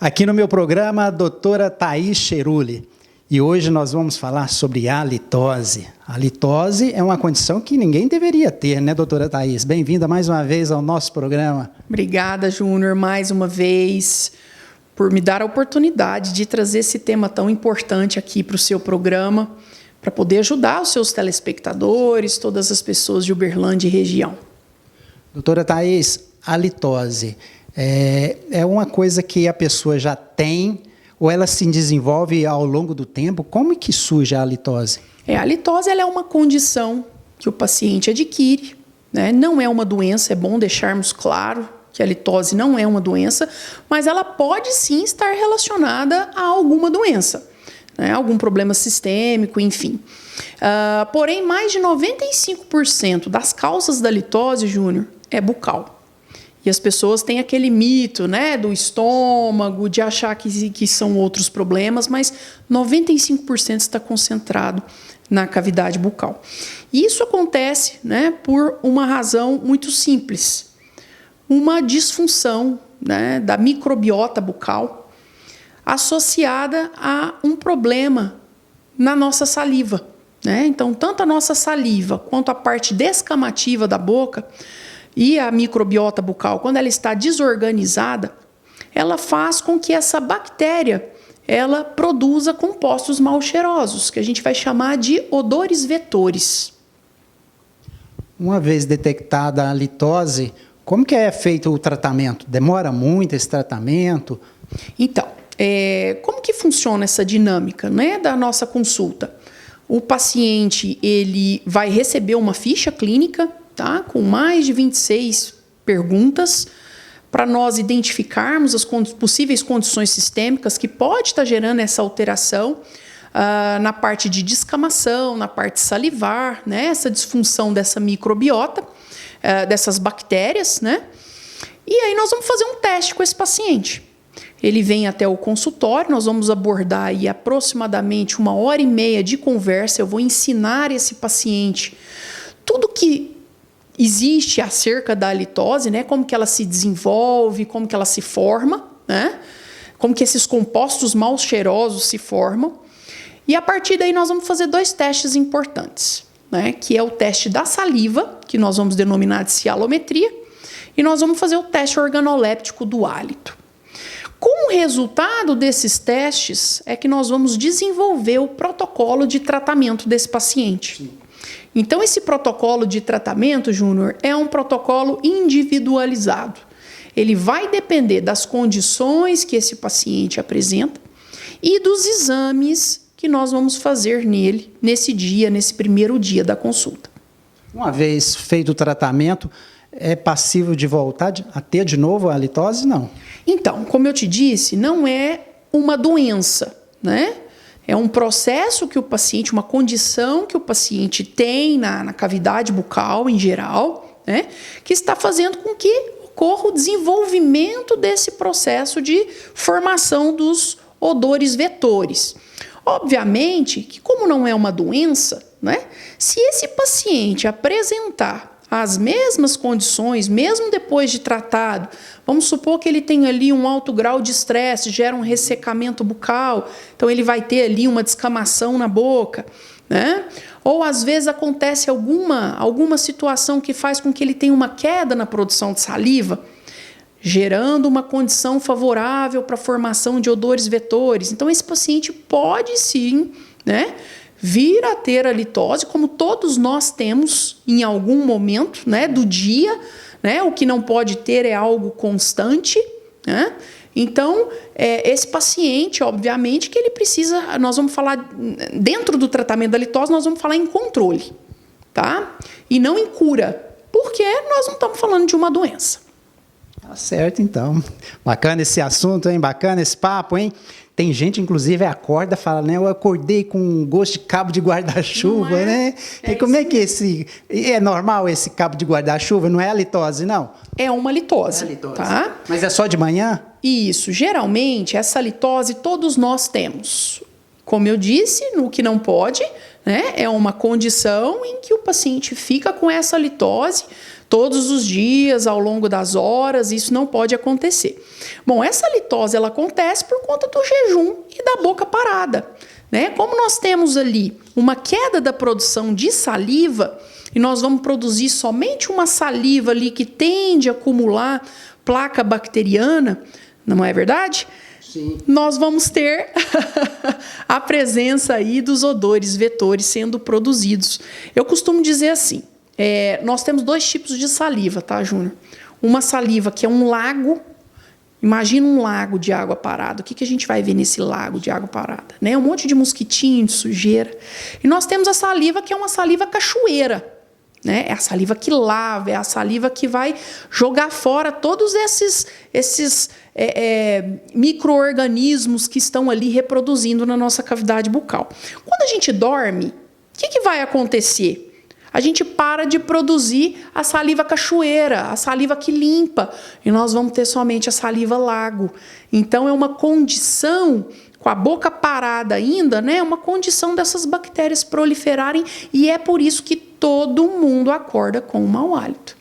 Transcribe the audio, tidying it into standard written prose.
Aqui no meu programa, a doutora Thaís Cheruli. E hoje nós vamos falar sobre a litose. A litose é uma condição que ninguém deveria ter, né, doutora Thaís? Bem-vinda mais uma vez ao nosso programa. Obrigada, Júnior, mais uma vez, por me dar a oportunidade de trazer esse tema tão importante aqui para o seu programa, para poder ajudar os seus telespectadores, todas as pessoas de Uberlândia e região. Doutora Thaís, a litose é uma coisa que a pessoa já tem ou ela se desenvolve ao longo do tempo? Como é que surge a litose? A litose ela é uma condição que o paciente adquire, né? Não é uma doença, é bom deixarmos claro que a litose não é uma doença, mas ela pode sim estar relacionada a alguma doença, né? Algum problema sistêmico, enfim. Porém, mais de 95% das causas da litose, Júnior, é bucal. E as pessoas têm aquele mito, né, do estômago, de achar que são outros problemas, mas 95% está concentrado na cavidade bucal. E isso acontece, né, por uma razão muito simples. Uma disfunção, né, da microbiota bucal associada a um problema na nossa saliva, né? Então, tanto a nossa saliva quanto a parte descamativa da boca e a microbiota bucal, quando ela está desorganizada, ela faz com que essa bactéria ela produza compostos mal cheirosos, que a gente vai chamar de odores vetores. Uma vez detectada a litose, como que é feito o tratamento? Demora muito esse tratamento? Então, como que funciona essa dinâmica, né, da nossa consulta? O paciente ele vai receber uma ficha clínica, tá, com mais de 26 perguntas, para nós identificarmos as possíveis condições sistêmicas que pode estar gerando essa alteração na parte de descamação, na parte salivar, né, essa disfunção dessa microbiota, dessas bactérias, né? E aí nós vamos fazer um teste com esse paciente. Ele vem até o consultório, nós vamos abordar aí aproximadamente 1h30 de conversa. Eu vou ensinar esse paciente tudo que existe acerca da litose, né? Como que ela se desenvolve, como que ela se forma, né? Como que esses compostos mal cheirosos se formam. E a partir daí nós vamos fazer 2 testes importantes, né? Que é o teste da saliva, que nós vamos denominar de cialometria, e nós vamos fazer o teste organoléptico do hálito. Com o resultado desses testes é que nós vamos desenvolver o protocolo de tratamento desse paciente. Sim. Então, esse protocolo de tratamento, Júnior, é um protocolo individualizado. Ele vai depender das condições que esse paciente apresenta e dos exames que nós vamos fazer nele nesse dia, nesse primeiro dia da consulta. Uma vez feito o tratamento, é passível de voltar a ter de novo a litose? Não. Então, como eu te disse, não é uma doença, né? É um processo que o paciente, uma condição que o paciente tem na cavidade bucal em geral, né? Que está fazendo com que ocorra o desenvolvimento desse processo de formação dos odores vetores. Obviamente que, como não é uma doença, né? Se esse paciente apresentar as mesmas condições, mesmo depois de tratado, vamos supor que ele tem ali um alto grau de estresse, gera um ressecamento bucal, então ele vai ter ali uma descamação na boca, né? Ou às vezes acontece alguma situação que faz com que ele tenha uma queda na produção de saliva, gerando uma condição favorável para a formação de odores vetores. Então esse paciente pode sim, né, vir a ter a litose, como todos nós temos em algum momento, né, do dia, né? O que não pode ter é algo constante, né? Então, esse paciente, obviamente, que ele precisa, nós vamos falar, dentro do tratamento da litose, nós vamos falar em controle, tá? E não em cura, porque nós não estamos falando de uma doença. Tá certo, então. Bacana esse assunto, hein? Bacana esse papo, hein? Tem gente, inclusive, acorda e fala, né? Eu acordei com um gosto de cabo de guarda-chuva, né? E como é que é normal esse cabo de guarda-chuva? Não é a litose, não? É uma litose, tá? Mas é só de manhã? Isso. Geralmente, essa litose todos nós temos. Como eu disse, no que não pode, né? É uma condição em que o paciente fica com essa litose todos os dias, ao longo das horas, isso não pode acontecer. Bom, essa litose ela acontece por conta do jejum e da boca parada, né? Como nós temos ali uma queda da produção de saliva e nós vamos produzir somente uma saliva ali que tende a acumular placa bacteriana, não é verdade? Sim. Nós vamos ter a presença aí dos odores vetores sendo produzidos. Eu costumo dizer assim, nós temos 2 tipos de saliva, tá, Júnior? Uma saliva que é um lago. Imagina um lago de água parada. O que a gente vai ver nesse lago de água parada? Né? Um monte de mosquitinho, de sujeira. E nós temos a saliva que é uma saliva cachoeira. Né? É a saliva que lava, é a saliva que vai jogar fora todos esses micro-organismos que estão ali reproduzindo na nossa cavidade bucal. Quando a gente dorme, o que vai acontecer? A gente para de produzir a saliva cachoeira, a saliva que limpa, e nós vamos ter somente a saliva lago. Então, é uma condição, com a boca parada ainda, né? Uma condição dessas bactérias proliferarem, e é por isso que todo mundo acorda com um mau hálito.